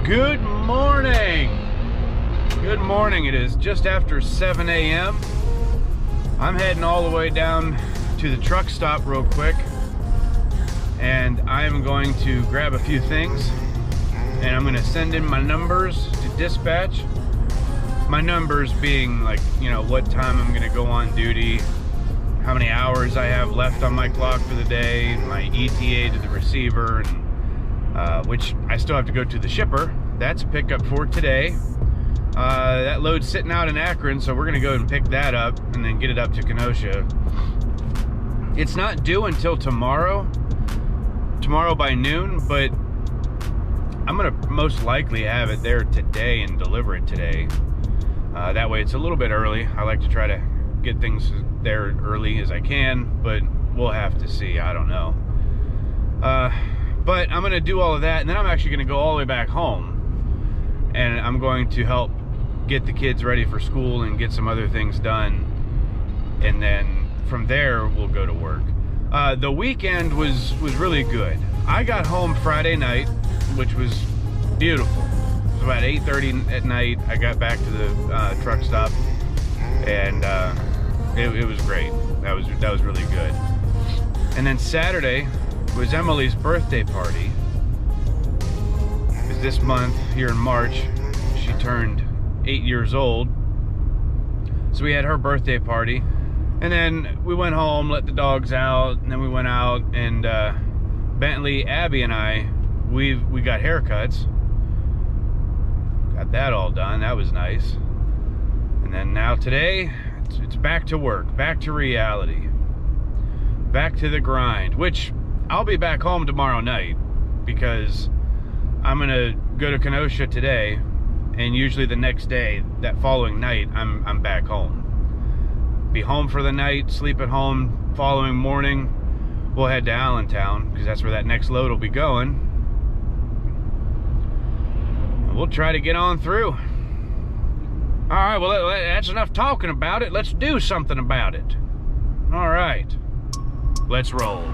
Good morning. Good morning. It is just after 7 a.m. I'm heading all the way down to the truck stop real quick, and I'm going to grab a few things, and I'm going to send in my numbers to dispatch. My numbers being like, you know, what time I'm going to go on duty, how many hours I have left on my clock for the day, my ETA to the receiver, and which I still have to go to the shipper. That's a pickup for today. That load's sitting out in Akron, so we're gonna go and pick that up and then get it up to Kenosha. It's not due until tomorrow by noon, but I'm gonna most likely have it there today and deliver it today. That way it's a little bit early. I like to try to get things there early as I can, but we'll have to see. I don't know. But I'm going to do all of that, and then I'm actually going to go all the way back home, and I'm going to help get the kids ready for school and get some other things done, and then from there we'll go to work. The weekend was really good. I got home Friday night, which was beautiful. It was about 8:30 at night. I got back to the truck stop, and it was great. That was really good. And then Saturday was Emily's birthday party. Because this month, here in March, she turned 8 years old. So we had her birthday party. And then we went home, let the dogs out, and then we went out, and Bentley, Abby, and I, we got haircuts. Got that all done. That was nice. And then now today, it's back to work, back to reality, back to the grind, which I'll be back home tomorrow night because I'm gonna go to Kenosha today, and usually the next day, that following night, I'm back home. Be home for the night, sleep at home. Following morning, we'll head to Allentown because that's where that next load will be going. And we'll try to get on through. All right, well, that's enough talking about it. Let's do something about it. All right, let's roll.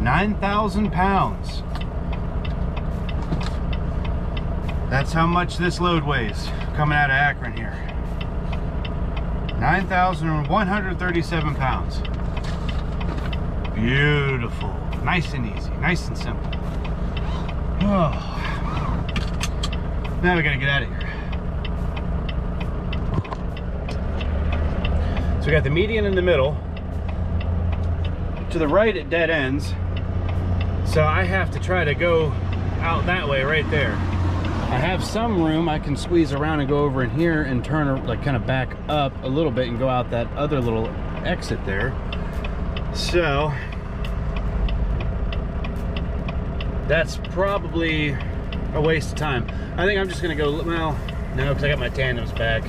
£9,000. That's how much this load weighs coming out of Akron here. 9,137 pounds. Beautiful. Nice and easy. Nice and simple. Oh. Now we gotta get out of here. So we got the median in the middle. To the right it dead ends. So I have to try to go out that way right there. I have some room I can squeeze around and go over in here and turn, like, kind of back up a little bit and go out that other little exit there. So that's probably a waste of time. I think I'm just gonna go, well, no, because I got my tandems back.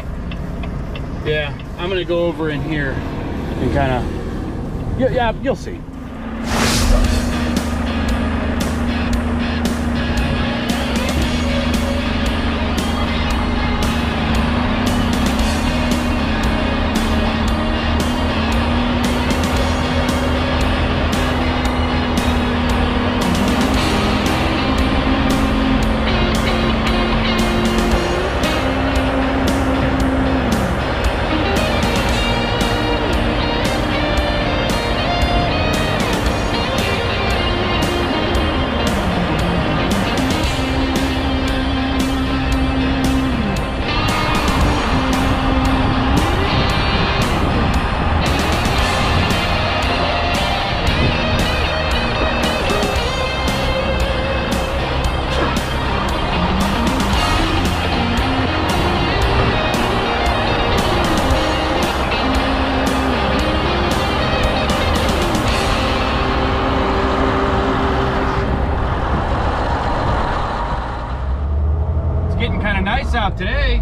Yeah, I'm gonna go over in here and kind of, yeah, you'll see. south. Today,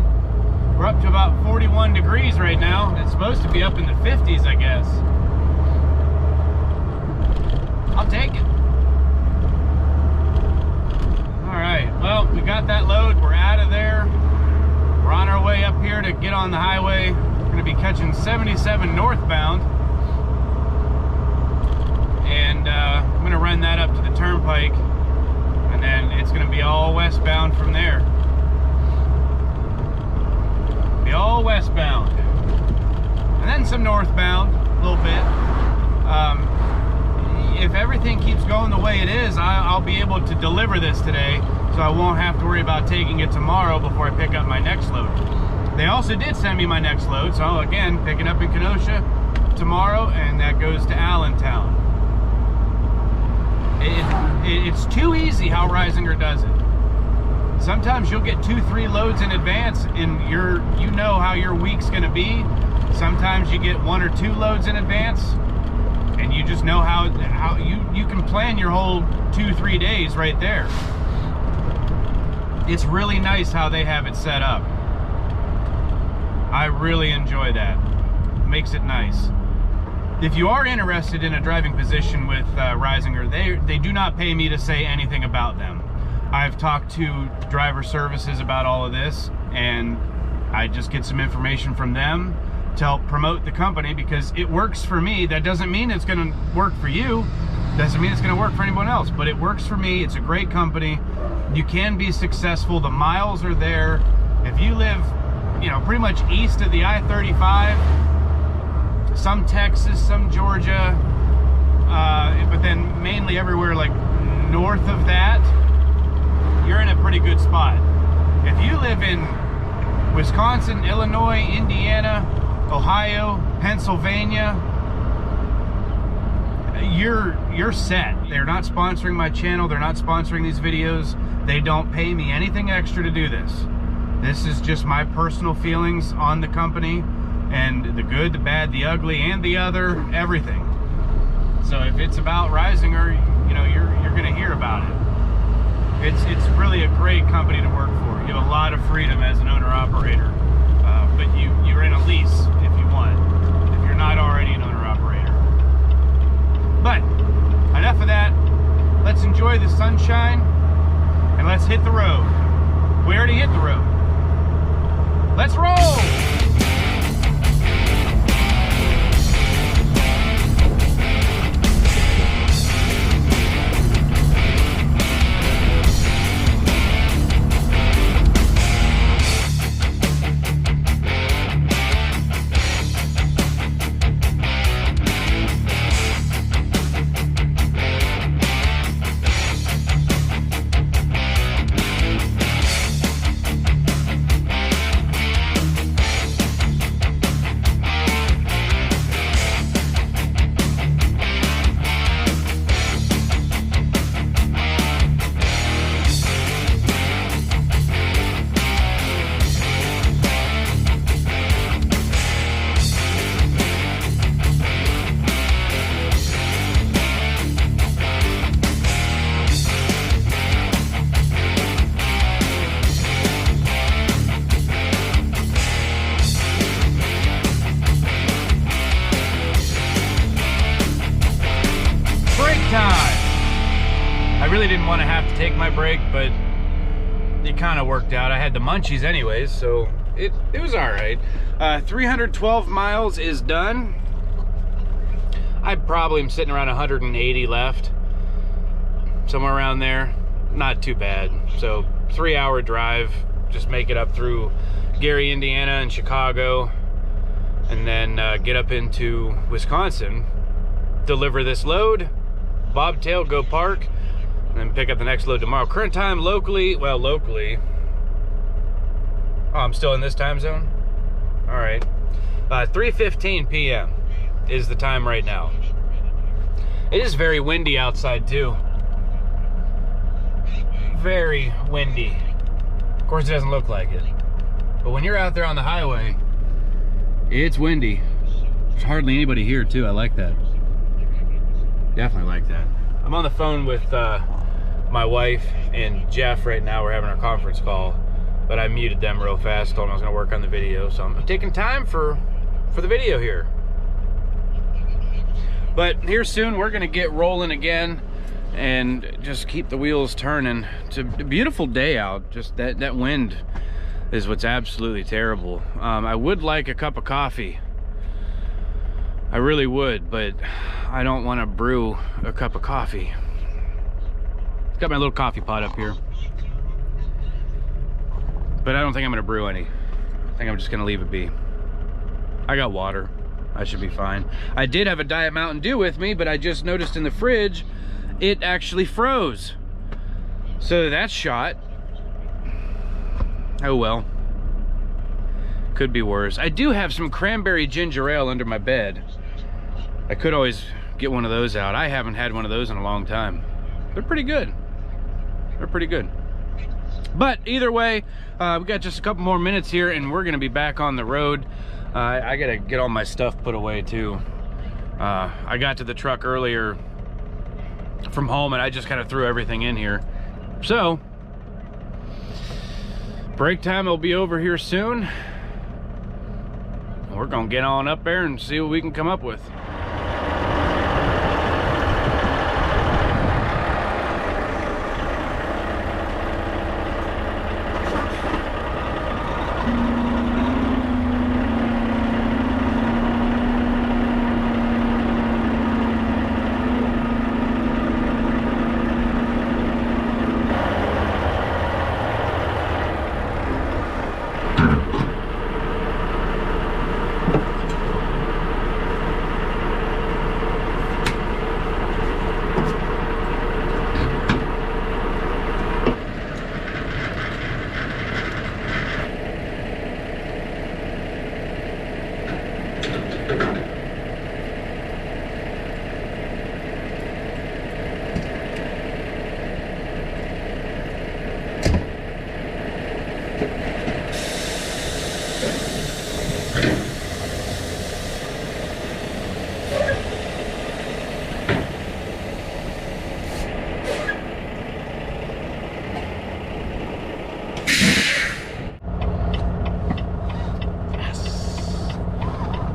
we're up to about 41 degrees right now. It's supposed to be up in the 50s, I guess. I'll take it. All right, well, we got that load. We're out of there. We're on our way up here to get on the highway. We're gonna be catching 77 northbound. And I'm gonna run that up to the turnpike. And then it's gonna be all westbound from there. Be all westbound. And then some northbound, a little bit. If everything keeps going the way it is, I'll be able to deliver this today, so I won't have to worry about taking it tomorrow before I pick up my next load. They also did send me my next load, so again, picking up in Kenosha tomorrow, and that goes to Allentown. It's too easy how Reisinger does it. Sometimes you'll get 2-3 loads in advance, and you know how your week's gonna be. Sometimes you get 1 or 2 loads in advance, and you just know how you can plan your whole 2-3 days right there. It's really nice how they have it set up. I really enjoy that. Makes it nice. If you are interested in a driving position with Reisinger, they do not pay me to say anything about them. I've talked to driver services about all of this, and I just get some information from them to help promote the company, because it works for me. That doesn't mean it's going to work for you. Doesn't mean it's going to work for anyone else, but it works for me. It's a great company. You can be successful. The miles are there. If you live, pretty much east of the I-35, some Texas, some Georgia, but then mainly everywhere like north of that, you're in a pretty good spot. If you live in Wisconsin, Illinois, Indiana, Ohio, Pennsylvania, you're set. They're not sponsoring my channel. They're not sponsoring these videos. They don't pay me anything extra to do this. This is just my personal feelings on the company, and the good, the bad, the ugly, and the other, everything. So if it's about Reisinger, you're going to hear about it. It's really a great company to work for. You have a lot of freedom as an owner-operator, but you're in a lease if you want, if you're not already an owner-operator. But enough of that. Let's enjoy the sunshine, and let's hit the road. We already hit the road. Let's roll! I really didn't want to have to take my break, but it kind of worked out. I had the munchies anyways, so it was all right. 312 miles is done. I probably am sitting around 180 left, somewhere around there. Not too bad. So 3-hour drive, just make it up through Gary, Indiana and Chicago, and then get up into Wisconsin, deliver this load, bobtail, go park, and then pick up the next load tomorrow. Current time locally, oh, I'm still in this time zone? All right. 3:15 p.m. is the time right now. It is very windy outside too. Very windy. Of course, it doesn't look like it. But when you're out there on the highway, it's windy. There's hardly anybody here too. I like that. Definitely like that. I'm on the phone with my wife and Jeff right now. We're having our conference call. but I muted them real fast, told them I was gonna work on the video, so I'm taking time for the video here. But here soon, we're gonna get rolling again and just keep the wheels turning. It's a beautiful day out. Just that wind is what's absolutely terrible. I would like a cup of coffee. I really would, but I don't want to brew a cup of coffee. Got my little coffee pot up here, but I don't think I'm gonna brew any. I think I'm just gonna leave it be. I got water. I should be fine. I did have a Diet Mountain Dew with me, but I just noticed in the fridge it actually froze. So that's shot. Oh well. Could be worse. I do have some cranberry ginger ale under my bed. I could always get one of those out. I haven't had one of those in a long time. They're pretty good. They're pretty good. But either way, we got just a couple more minutes here and we're gonna be back on the road. I gotta get all my stuff put away too. I got to the truck earlier from home and I just kind of threw everything in here. So, break time will be over here soon. We're gonna get on up there and see what we can come up with.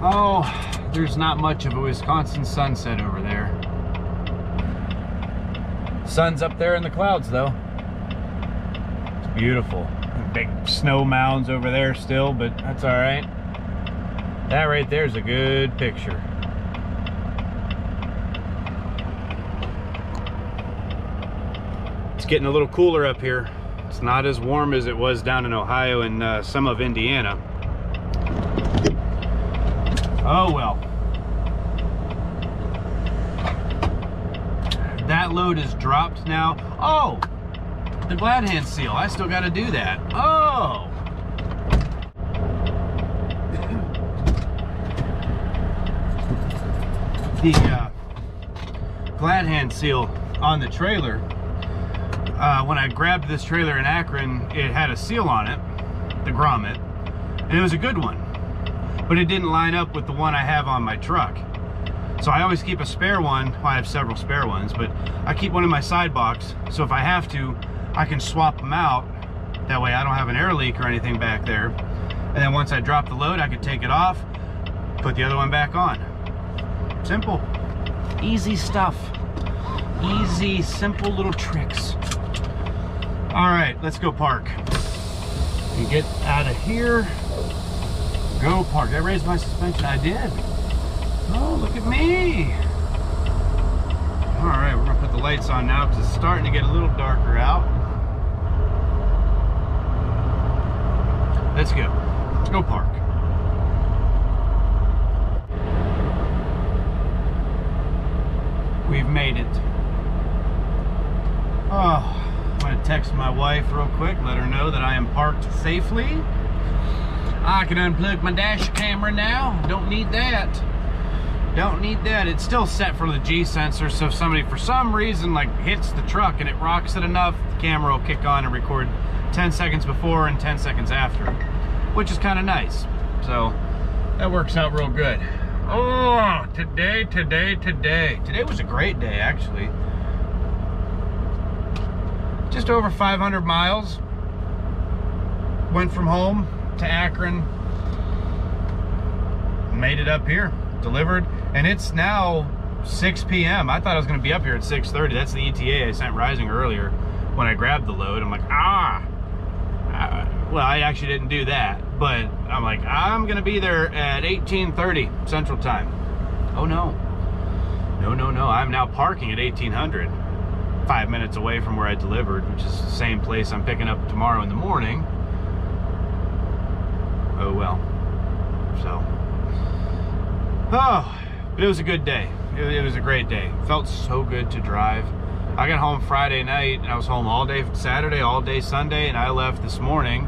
Oh, there's not much of a Wisconsin sunset over there. Sun's up there in the clouds though. It's beautiful. Big snow mounds over there still, but that's all right. That right there is a good picture. It's getting a little cooler up here. It's not as warm as it was down in Ohio and some of Indiana. Oh well. That load is dropped now. Oh, the glad hand seal. I still got to do that. Oh. The glad hand seal on the trailer. When I grabbed this trailer in Akron, it had a seal on it, the grommet, and it was a good one. But it didn't line up with the one I have on my truck. So I always keep a spare one. Well, I have several spare ones, but I keep one in my side box. So if I have to, I can swap them out. That way I don't have an air leak or anything back there. And then once I drop the load, I can take it off, put the other one back on. Simple. Easy stuff. Easy, simple little tricks. All right, let's go park. And get out of here. Go park. Did I raise my suspension? I did. Oh, look at me. All right, we're gonna put the lights on now because it's starting to get a little darker out. Let's go. Let's go park. We've made it. Oh, I'm gonna text my wife real quick, let her know that I am parked safely. I can unplug my dash camera now. Don't need that. Don't need that. It's still set for the G sensor, so if somebody for some reason like hits the truck and it rocks it enough, the camera will kick on and record 10 seconds before and 10 seconds after, which is kind of nice. So that works out real good. Oh, today was a great day actually. Just over 500 miles. went from home to Akron, made it up here, delivered, and it's now 6 p.m. I thought I was going to be up here at 6:30. That's the ETA I sent Rising earlier when I grabbed the load. I'm like, well, I actually didn't do that, but I'm like, I'm going to be there at 18:30 Central Time. Oh no. No. I'm now parking at 1800, 5 minutes away from where I delivered, which is the same place I'm picking up tomorrow in the morning. Oh well. So, but it was a good day. It was a great day. Felt so good to drive. I got home Friday night, and I was home all day Saturday, all day Sunday, and I left this morning,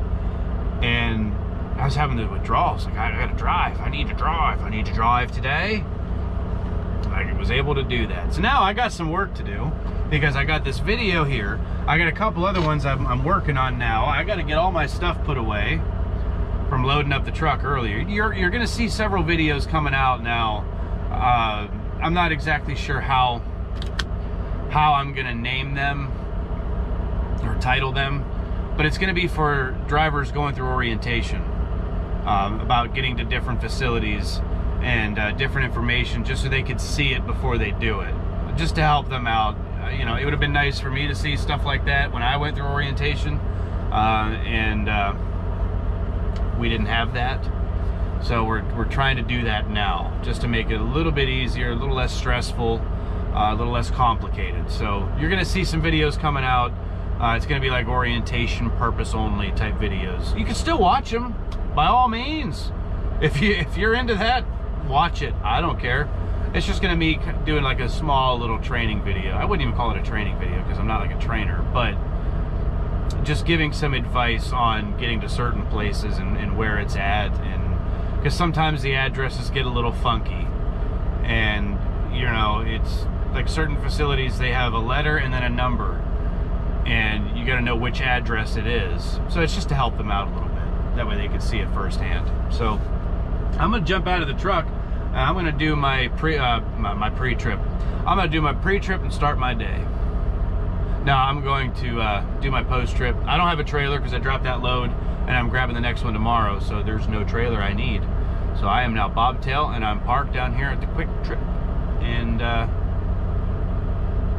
and I was having the withdrawals. Like, I gotta drive. I need to drive today. I was able to do that. So now I got some work to do, because I got this video here. I got a couple other ones I'm working on now. I got to get all my stuff put away from loading up the truck earlier. You're gonna see several videos coming out now. I'm not exactly sure how I'm gonna name them or title them, but it's gonna be for drivers going through orientation, about getting to different facilities and different information, just so they could see it before they do it, just to help them out. You know, it would have been nice for me to see stuff like that when I went through orientation, and we didn't have that. So we're trying to do that now, just to make it a little bit easier, a little less stressful, a little less complicated. So you're gonna see some videos coming out. It's gonna be like orientation purpose only type videos. You can still watch them, by all means. If you're into that, watch it. I don't care. It's just gonna be doing like a small little training video. I wouldn't even call it a training video because I'm not like a trainer, but just giving some advice on getting to certain places and where it's at, and because sometimes the addresses get a little funky, and you know, it's like certain facilities, they have a letter and then a number, and you got to know which address it is. So it's just to help them out a little bit, that way they can see it firsthand. So I'm gonna jump out of the truck, and I'm gonna do my pre-trip. I'm gonna do my pre-trip and start my day. Now I'm going to do my post-trip. I don't have a trailer because I dropped that load, and I'm grabbing the next one tomorrow, so there's no trailer I need. So I am now bobtail, and I'm parked down here at the Quick Trip, and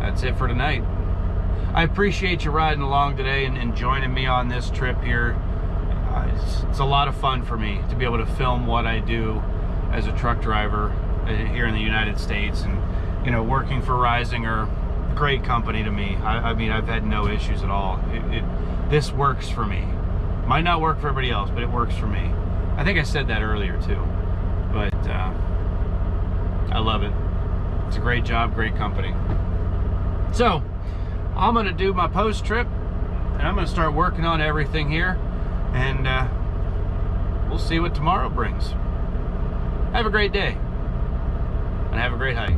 that's it for tonight. I appreciate you riding along today and joining me on this trip here. It's a lot of fun for me to be able to film what I do as a truck driver here in the United States, and you know, working for Risinger, great company to me. I mean, I've had no issues at all. This works for me. Might not work for everybody else, but it works for me. I think I said that earlier too, but I love it. It's a great job, great company. So I'm gonna do my post trip, and I'm gonna start working on everything here, and we'll see what tomorrow brings. Have a great day, and have a great hike.